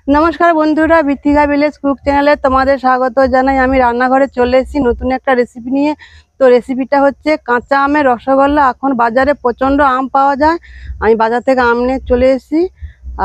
নমস্কার বন্ধুরা, বৃত্তিকা village cook চ্যানেলে তোমাদের স্বাগত জানাই। আমি রান্নাঘরে চলে এসেছি নতুন একটা রেসিপি নিয়ে। তো রেসিপিটা হচ্ছে কাঁচা আমের রসগোল্লা। এখন বাজারে প্রচণ্ড আম পাওয়া যায়, আমি বাজার থেকে আম নিয়ে চলে এসেছি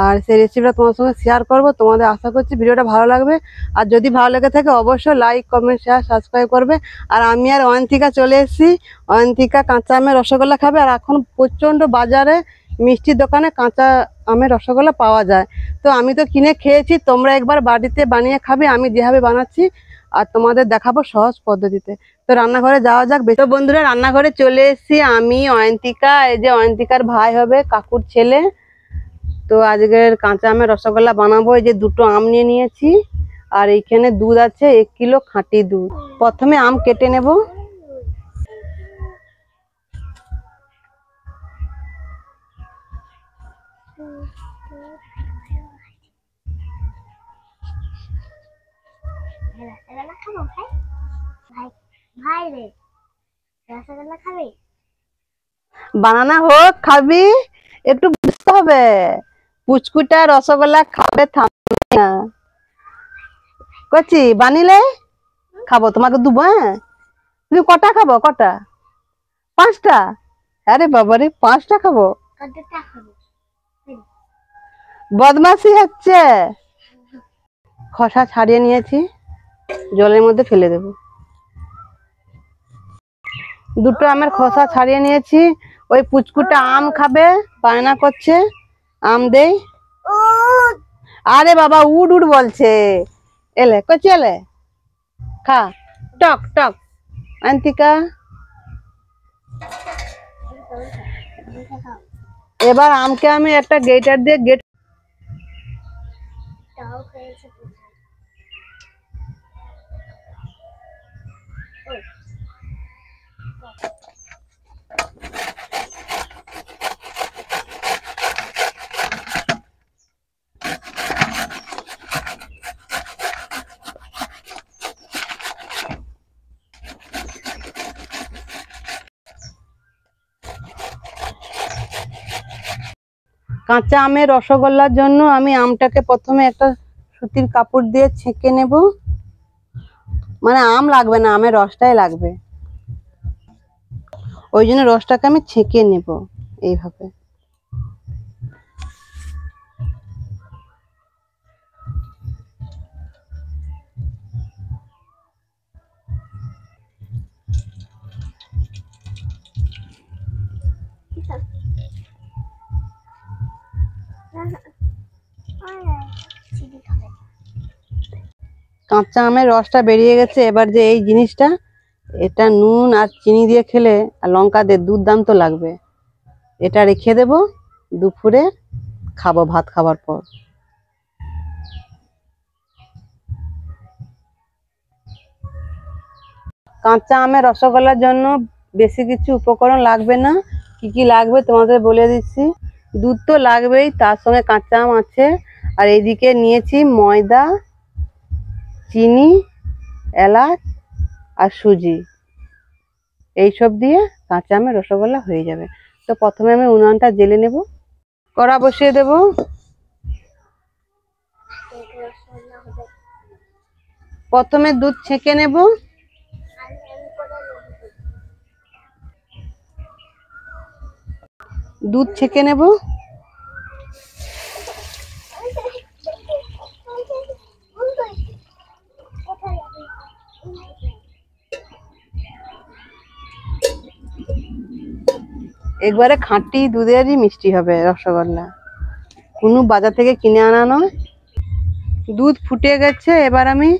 আর সেই রেসিপিটা তোমার সঙ্গে শেয়ার করব। তোমাদের আশা করছি ভিডিওটা ভালো লাগবে, আর যদি ভালো লেগে থাকে অবশ্যই লাইক, কমেন্ট, শেয়ার, সাবস্ক্রাইব করবে। আর আমি আর অয়ন্তিকা চলে এসেছি। অয়ন্তিকা কাঁচা আমের রসগোল্লা খাবে, আর এখন প্রচণ্ড বাজারে মিষ্টির দোকানে কাঁচা আমের রসগোল্লা পাওয়া যায়। তো আমি তো কিনে খেয়েছি, তোমরা একবার বাড়িতে বানিয়ে খাবে আমি যেভাবে বানাচ্ছি, আর তোমাদের দেখাবো সহজ পদ্ধতিতে। তো রান্নাঘরে যাওয়া যাক। তো বন্ধুরা, রান্নাঘরে চলে এসেছি আমি, অয়ন্তিকা, এই যে অয়ন্তিকার ভাই হবে, কাকুর ছেলে। তো আজকের কাঁচা আমের রসগোল্লা বানাবো। এই যে দুটো আম নিয়ে নিয়েছি, আর এইখানে দুধ আছে 1 কিলো খাঁটি দুধ। প্রথমে আম কেটে নেব। বানানা হোক, খাবি, একটু বুঝতে হবে। পুচকুটা রসগোল্লা খাবে, থামবে না। করছি বানিলে খাবো, তোমাকে দেবো। হ্যাঁ, তুমি কটা খাবো? কটা? 5টা? আরে বাবারে, 5টা খাবো? বদমাসি হচ্ছে। খোসা ছাড়িয়ে নিয়েছি, জলের মধ্যে ফেলে দেব। দুটো আমের খোসা ছাড়িয়ে নিয়েছি। ওই পুচকুটা আম খাবে, বায়না করছে, আম দেই। আরে বাবা, উড উড বলছে। এলে কচি, এলে খা, টক টক। অয়ন্তিকা, এবার আমকে আমি একটা গ্রেটার দিয়ে গেট। কাঁচা আমের রসগোল্লার জন্য আমি আমটাকে প্রথমে একটা সুতির কাপড় দিয়ে ছেঁকে নেব। মানে আম লাগবে না, আমের রসটাই লাগবে, ওই জন্য রসটাকে আমি ছেঁকে নেব এইভাবে। কাঁচা আমের রসটা বেরিয়ে গেছে। এবার যে এই জিনিসটা, এটা নুন আর চিনি দিয়ে খেলে, আর লঙ্কা দিয়ে দুর্দান্ত লাগবে। এটা রেখে দেব, দুপুরে খাবো ভাত খাবার পর। কাঁচা আমের রসগোল্লার জন্য বেশি কিছু উপকরণ লাগবে না। কি কি লাগবে তোমাদের বলে দিচ্ছি। দুধ তো লাগবেই, তার সঙ্গে কাঁচা আম আছে, আর এইদিকে নিয়েছি ময়দা, চিনি, এলাচ আর সুজি। এইসব দিয়ে কাঁচা আমের রসগোল্লা হয়ে যাবে। তো প্রথমে আমি উনুনটা জ্বেলে নেব, কড়া বসিয়ে দেব। প্রথমে দুধ ছেঁকে নেব। দুধ ছেঁকে নেব। একবারে খাঁটি দুধেরই মিষ্টি হবে রসগোল্লা, কোনো বাজার থেকে কিনে আনা নয়। দুধ ফুটে গেছে, এবার আমি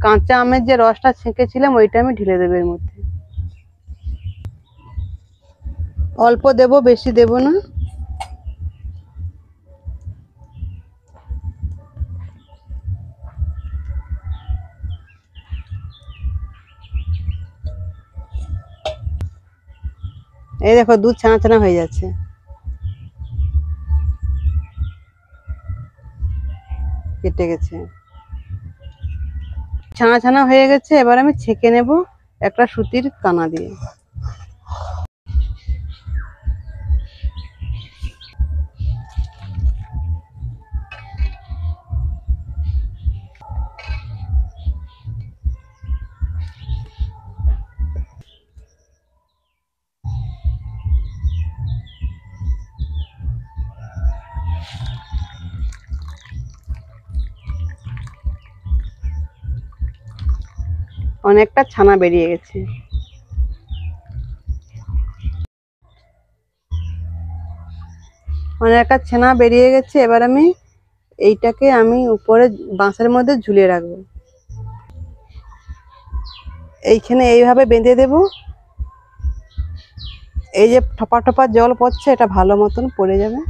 কাঁচা আমের যে রসটা ছেঁকেছিলাম ওইটা আমি ঢেলে দেবো এর মধ্যে। অল্প দেব, বেশি দেব না। এই দেখো, দুধ ছানা ছানা হয়ে যাচ্ছে, কেটে গেছে, ছানা ছানা হয়ে গেছে। এবার আমি ছেঁকে নেব একটা সুতির কানা দিয়ে। অনেকটা ছানা বেরিয়ে গেছে। অনেকটা ছানা বেরিয়ে গেছে। এবার আমি এইটাকে উপরে বাঁশের মধ্যে ঝুলিয়ে রাখবো। এইখানে এইভাবে বেঁধে দেব। এই যে ঠপা ঠপা জল পড়ছে, এটা ভালো মতন পড়ে যাবে।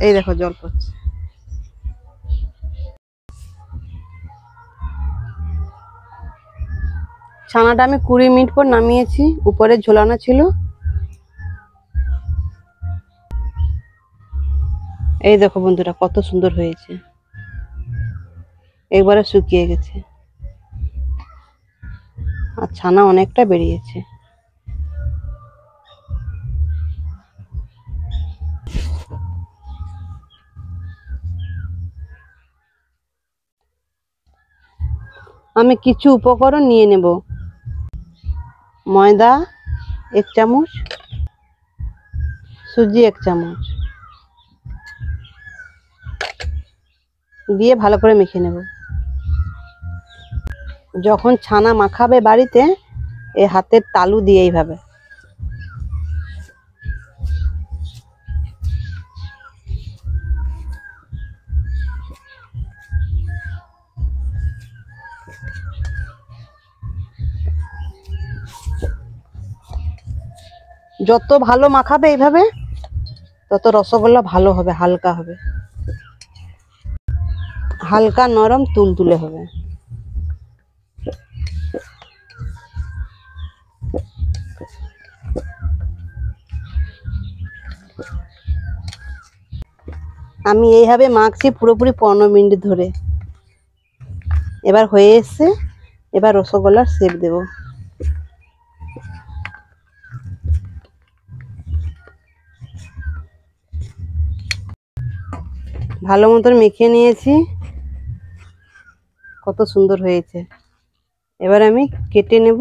এই দেখো জল পড়ছে। ছানাটা আমি 20 মিনিট পর নামিয়েছি, উপরে ঝোলানো ছিল। এই দেখো বন্ধুরা কত সুন্দর হয়েছে, একবারে শুকিয়ে গেছে আর ছানা অনেকটা বেরিয়েছে। আমি কিছু উপকরণ নিয়ে নেব। ময়দা 1 চামচ, সুজি 1 চামচ দিয়ে ভালো করে মেখে নেব। যখন ছানা মাখাবে বাড়িতে, এই হাতের তালু দিয়ে এইভাবে যত ভালো মাখাবে এইভাবে, তত রসগোল্লা ভালো হবে, হালকা হবে, হালকা নরম তুলতুলে হবে। আমি এইভাবে মাখছি পুরোপুরি 15 মিনিট ধরে। এবার হয়ে এসছে। এবার রসগোল্লার শেপ দেব। ভালো মতন মেখে নিয়েছি, কত সুন্দর হয়েছে। এবার আমি কেটে নেব।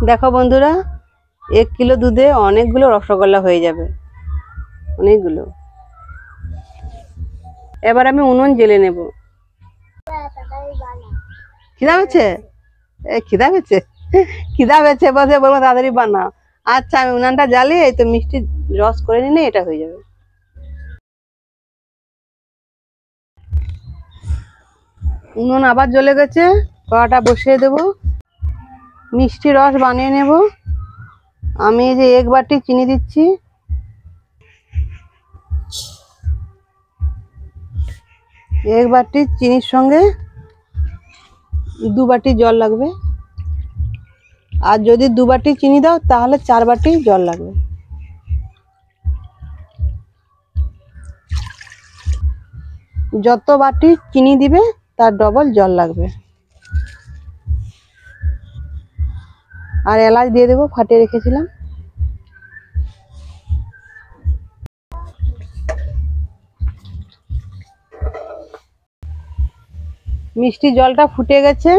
দেখো বন্ধুরা, 1 কিলো দুধে অনেকগুলো রসগোল্লা হয়ে যাবে, অনেকগুলো। এবার আমি উনুন জ্বেলে নেব। খিদা পেয়েছে? খিদা পেয়েছে? খিদা পেয়েছে বসে বলবো তাড়াতাড়ি বানাও। আচ্ছা, আমি উনানটা জ্বালিয়ে এই তো মিষ্টি রস করে নিলে এটা হয়ে যাবে। উনুন আবার জ্বলে গেছে, কড়াটা বসিয়ে দেব। মিষ্টি রস বানিয়ে নেব। আমি এই যে 1 বাটি চিনি দিচ্ছি। 1 বাটি চিনির সঙ্গে 2 বাটি জল লাগবে। আর যদি 2 বাটি চিনি দাও তাহলে 4 বাটি জল লাগবে। যত বাটি চিনি দিবে তার ডবল জল লাগবে। আর এলাচ দিয়ে দেবো, ফাটিয়ে রেখেছিলাম। মিষ্টি জলটা ফুটে গেছে।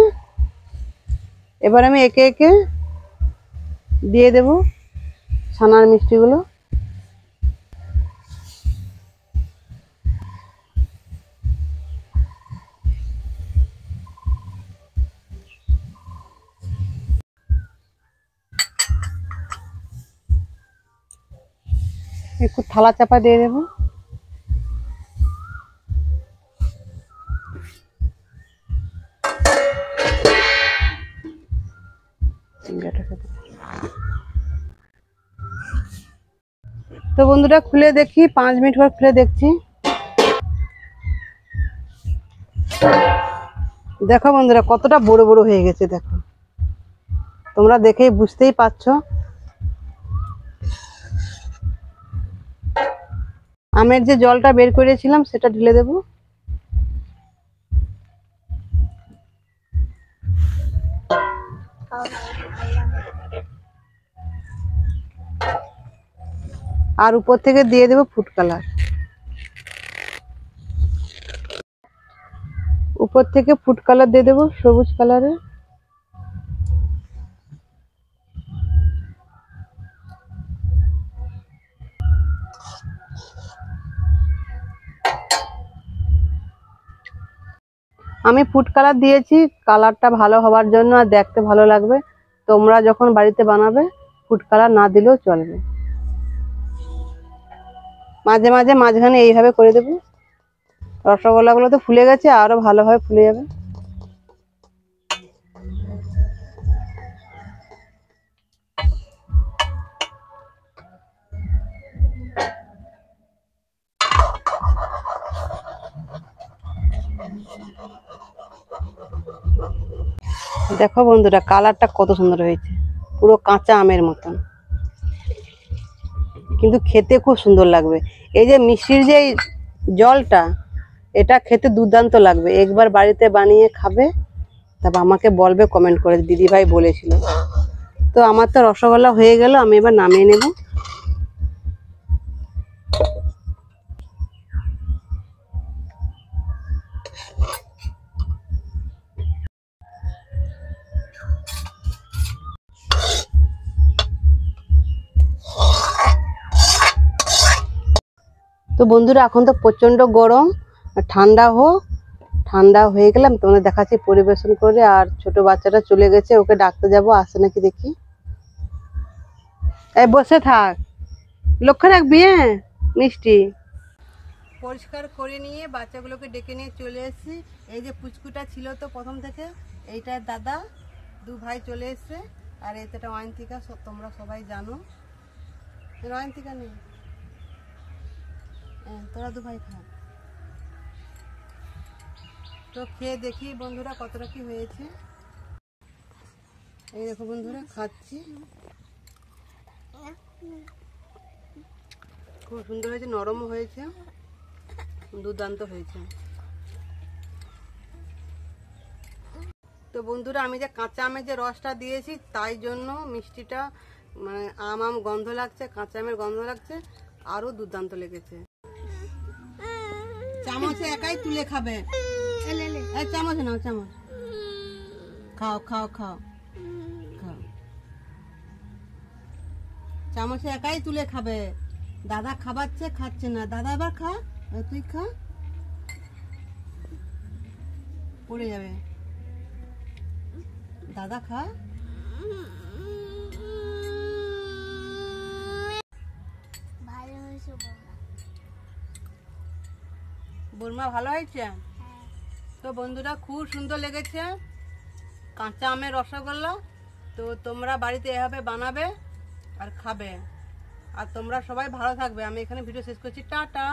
এবার আমি একে একে দিয়ে দেব ছানার মিষ্টিগুলো। একটু থালা চাপা দিয়ে দেবো। তো বন্ধুরা খুলে দেখি, 5 মিনিট পর খুলে দেখছি। দেখো বন্ধুরা কতটা বড় বড় হয়ে গেছে, দেখো তোমরা দেখেই বুঝতেই পারছো। আমের যে জলটা বের করেছিলাম সেটা ঢেলে দেব। আর উপর থেকে দিয়ে দেব ফুড কালার। উপর থেকে ফুড কালার দিয়ে দেবো সবুজ কালারের। আমি ফুড কালার দিয়েছি কালারটা ভালো হওয়ার জন্য আর দেখতে ভালো লাগবে। তোমরা যখন বাড়িতে বানাবে ফুড কালার না দিলেও চলবে। মাঝে মাঝে মাঝখানে এইভাবে করে দেবো। রসগোল্লাগুলো তো ফুলে গেছে, আরো ভালোভাবে ফুলে যাবে। দেখো বন্ধুরা কালারটা কত সুন্দর হয়েছে, পুরো কাঁচা আমের মতন, কিন্তু খেতে খুব সুন্দর লাগবে। এই যে মিষ্টির যে জলটা, এটা খেতে দুর্দান্ত লাগবে। একবার বাড়িতে বানিয়ে খাবে, তারপর আমাকে বলবে কমেন্ট করে দিদি ভাই বলেছিল। তো আমার তো রসগোল্লা হয়ে গেল, আমি এবার নামিয়ে নেব। তো বন্ধুরা এখন তো প্রচন্ড গরম, ঠান্ডা হয়ে গেলাম তোমাদের দেখাচ্ছি পরিবেশন করে। আর ছোট বাচ্চাটা চলে গেছে, ওকে ডাকতে যাব, আসে নাকি দেখি। এই বসে থাক, লক্ষ্য রাখবি। হ্যাঁ, মিষ্টি পরিষ্কার করে নিয়ে বাচ্চাগুলোকে ডেকে নিয়ে চলে এসেছি। এই যে পুচকুটা ছিল তো প্রথম থেকে, এইটার দাদা, দু ভাই চলে এসছে। আর এটা অয়ন্তিকা, তোমরা সবাই জানো। অয়ন্তিকা নেই, তোরা দু ভাই খা। তো খেয়ে দেখি বন্ধুরা কতটা কি হয়েছে। এই দেখো বন্ধুরা খাচ্ছি, খুব সুন্দর হয়েছে, নরমও হয়েছে, দুর্দান্ত হয়েছে। তো বন্ধুরা আমি যে কাঁচা আমের যে রসটা দিয়েছি, তাই জন্য মিষ্টিটা মানে আম গন্ধ লাগছে, কাঁচা আমের গন্ধ লাগছে, আরো দুর্দান্ত লেগেছে। চামচে একাই তুলে খাবে, চামচ নাও, চামচ খাও খাও খাও খাও। চামচে একাই তুলে খাবে। দাদা খাবাচ্ছে, খাচ্ছে না। দাদা এবার খা, তুই খা, পড়ে যাবে। দাদা খা। বর্মা ভালো হয়েছে। তো বন্ধুরা খুব সুন্দর লেগেছে কাঁচা আমের রসগোল্লা। তো তোমরা বাড়িতে এভাবে বানাবে আর খাবে। আর তোমরা সবাই ভালো থাকবে। আমি এখানে ভিডিও শেষ করছি, টাটা।